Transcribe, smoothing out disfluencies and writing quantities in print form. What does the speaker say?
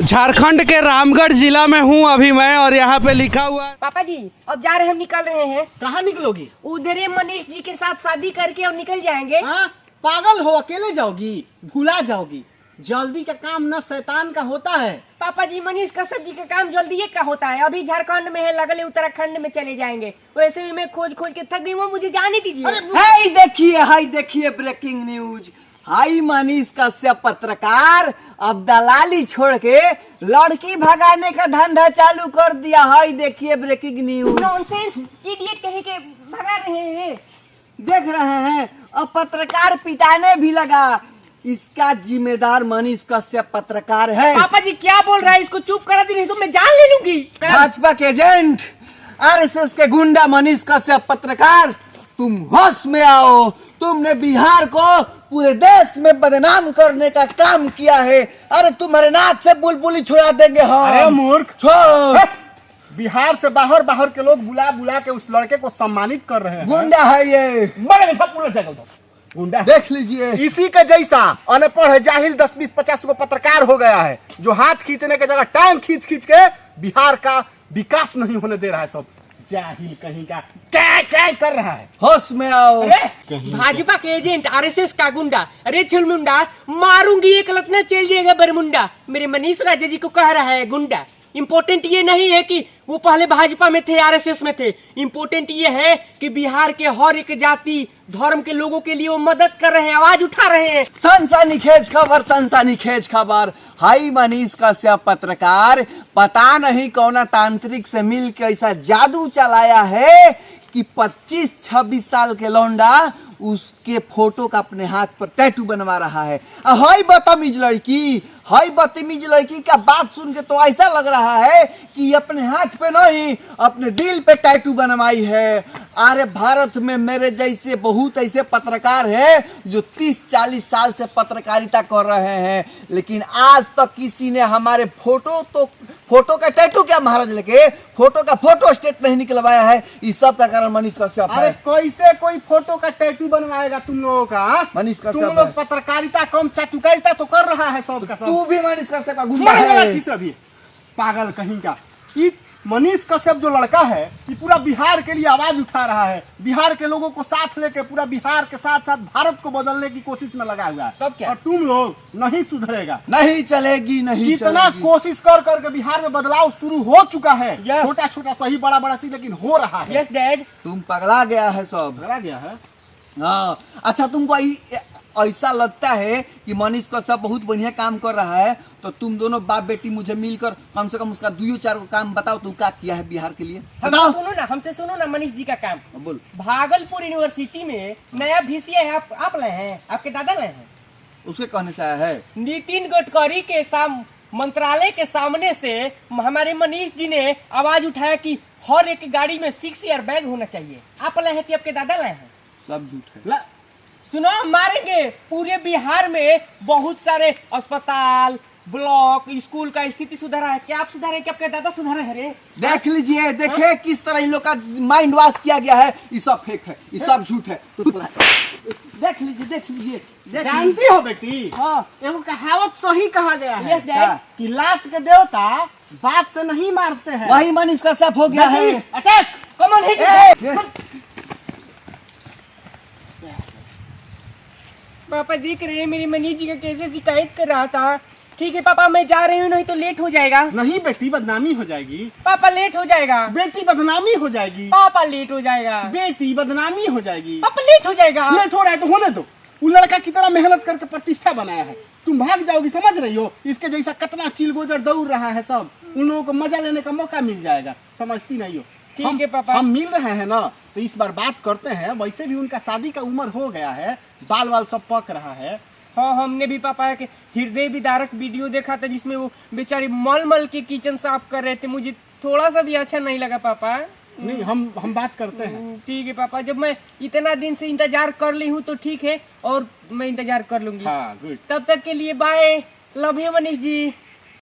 झारखंड के रामगढ़ जिला में हूँ अभी मैं, और यहाँ पे लिखा हुआ है। पापा जी अब जा रहे हैं, हम निकल रहे हैं। कहाँ निकलोगी? उधर मनीष जी के साथ शादी करके और निकल जाएंगे। हाँ, पागल हो, अकेले जाओगी? भूला जाओगी। जल्दी का काम न शैतान का होता है। पापा जी मनीष कसब जी का काम जल्दी का होता है। अभी झारखंड में है, लगले उत्तराखंड में चले जाएंगे। वैसे भी मैं खोज खोज के थक गई हूँ, मुझे जाने दीजिए। हाय देखिए breaking news. Hi Manish Kashyap पत्रकार अब दलाली छोड़ के लड़की भगाने का धंधा चालू कर दिया। हाय देखिए ब्रेकिंग न्यूज। नॉनसेंस, इडियट कहीं के भगा रहे हैं। देख रहे हैं, अब पत्रकार पिटाने भी लगा। इसका जिम्मेदार मनीष कश्यप पत्रकार है। पापा जी क्या बोल रहा है, इसको चुप करा दी, नहीं तो मैं जान ले लूंगी। भाजपा के एजेंट, आरएसएस के गुंडा मनीष कश्यप पत्रकार, तुम होश में आओ। तुमने बिहार को पूरे देश में बदनाम करने का काम किया है। अरे तुम्हारे नाक से बुलबुली छुड़ा देंगे हम। अरे मूर्ख, छोड़। बिहार से बाहर बाहर के लोग बुला बुला के उस लड़के को सम्मानित कर रहे हैं। गुंडा है ये, बड़े पूरा जगह तो गुंडा। देख लीजिए, इसी के जैसा अनपढ़ जाहिल 10 20 50 को पत्रकार हो गया है, जो हाथ खींचने की जगह टांग खींच खींच के बिहार का विकास नहीं होने दे रहा है। सब जाहिल कहीं का क्या क्या कर रहा है। होश में आओ। भाजपा के एजेंट, आरएसएस का गुंडा, अरे छुलमुंडा मारूंगी एक लतना चल जाएगा बरमुंडा। मेरे मनीष राजा जी को कह रहा है गुंडा। इम्पोर्टेंट ये नहीं है कि वो पहले भाजपा में थे, आरएसएस में थे। इम्पोर्टेंट ये है कि बिहार के हर एक जाति धर्म के लोगों के लिए वो मदद कर रहे हैं, आवाज उठा रहे हैं। सनसनीखेज खबर, सनसनीखेज खबर। हाई मनीष कश्यप पत्रकार पता नहीं कौन तांत्रिक से मिल के ऐसा जादू चलाया है कि 25-26 साल के लौंडा उसके फोटो का अपने हाथ पर टैटू बनवा रहा है। हाय बदतमीज लड़की, हाय बदतमीज लड़की का बात सुन के तो ऐसा लग रहा है कि अपने हाथ पे नहीं अपने दिल पे टैटू बनवाई है। अरे भारत में मेरे जैसे बहुत ऐसे पत्रकार हैं जो 30-40 साल से पत्रकारिता कर रहे हैं, लेकिन आज तक किसी ने हमारे फोटो का टैटू क्या महाराज लेके फोटो का फोटो स्टेट नहीं निकलवाया है। इस सब का कारण मनीष कश्यप अरे है। कैसे कोई फोटो का टैटू बनवाएगा तुम लोगों का? मनीष कश्यप तुम है। लोग पत्रकारिता कम चाटुकारिता तो कर रहा है सब का सब। तू भी मनीष कश्यप का गुंडा है। अभी पागल कहीं का। ये मनीष कश्यप जो लड़का है, ये पूरा बिहार के लिए आवाज उठा रहा है। बिहार के लोगों को साथ लेके पूरा बिहार के साथ साथ भारत को बदलने की कोशिश में लगा हुआ है। तब क्या? और तुम लोग नहीं सुधरेगा। नहीं चलेगी, नहीं कितना चलेगी। कोशिश कर करके बिहार में बदलाव शुरू हो चुका है। Yes. छोटा छोटा सही बड़ा बड़ा सी, लेकिन हो रहा है। Yes dad. तुम पगला गया है सब। लगा गया है। हाँ, अच्छा तुमको ऐसा लगता है कि मनीष कश्यप बहुत बढ़िया काम कर रहा है, तो तुम दोनों बाप बेटी मुझे मिलकर कम से कम उसका 2-4 काम बताओ। तू क्या किया है बिहार के लिए? बताओ। हमसे सुनो ना मनीष जी का काम। बोल। भागलपुर यूनिवर्सिटी में नया VCA है, आप लाए हैं, आपके दादा लाए हैं। उसके कहने से आया है। नितिन गडकरी के मंत्रालय के सामने से हमारे मनीष जी ने आवाज उठाया कि हर एक गाड़ी में 6 एयर बैग होना चाहिए। आप लाए हैं कि आपके दादा लाए हैं? सब झूठ है। सुनो, मारेंगे। पूरे बिहार में बहुत सारे अस्पताल, ब्लॉक, स्कूल का स्थिति सुधारा है। क्या आप सुधारे? क्या आपके दादा सुधारे हैं रे? देख लीजिए, देखे किस तरह इन लोग का माइंड वॉश किया गया है। ये सब फेक है, ये सब झूठ है। देख लीजिए, देख लीजिए। जानती हो बेटी, हाँ। एगो कहावत सही कहा गया है। Yes dad. कि लात के देवता बात से नहीं मारते हैं। वही मनीष कश्यप हो गया है। अटैक। Come on hit. पापा देख रहे हैं मेरी मनीष जी का कैसे शिकायत कर रहा था। ठीक है पापा, मैं जा रही हूँ, नहीं तो लेट हो जाएगा। नहीं बेटी, बदनामी हो जाएगी। पापा लेट हो जाएगा। बेटी बदनामी हो जाएगी। पापा लेट हो जाएगा। बेटी बदनामी हो जाएगी। पापा लेट हो जाएगा। लेट हो रहा है तो होने दो। वो लड़का कितना मेहनत करके प्रतिष्ठा बनाया है, तुम भाग जाओगी, समझ रही हो? इसके जैसा कितना चिलगोजर दौड़ रहा है सब, उन लोगों को मजा लेने का मौका मिल जाएगा। समझती नहीं हो? ठीक है पापा। हम मिल रहे हैं ना, तो इस बार बात करते हैं। वैसे भी उनका शादी का उम्र हो गया है, बाल वाल सब पक रहा है। हाँ, हमने भी पापा के हृदय विदारक वीडियो देखा था, जिसमें वो बेचारे मल मल के किचन साफ कर रहे थे। मुझे थोड़ा सा भी अच्छा नहीं लगा पापा। नहीं, हम बात करते हैं। ठीक है पापा, जब मैं इतना दिन से इंतजार कर ली हूँ तो ठीक है, और मैं इंतजार कर लूंगी। हाँ, गुड। तब तक के लिए bye. Love you Manish ji.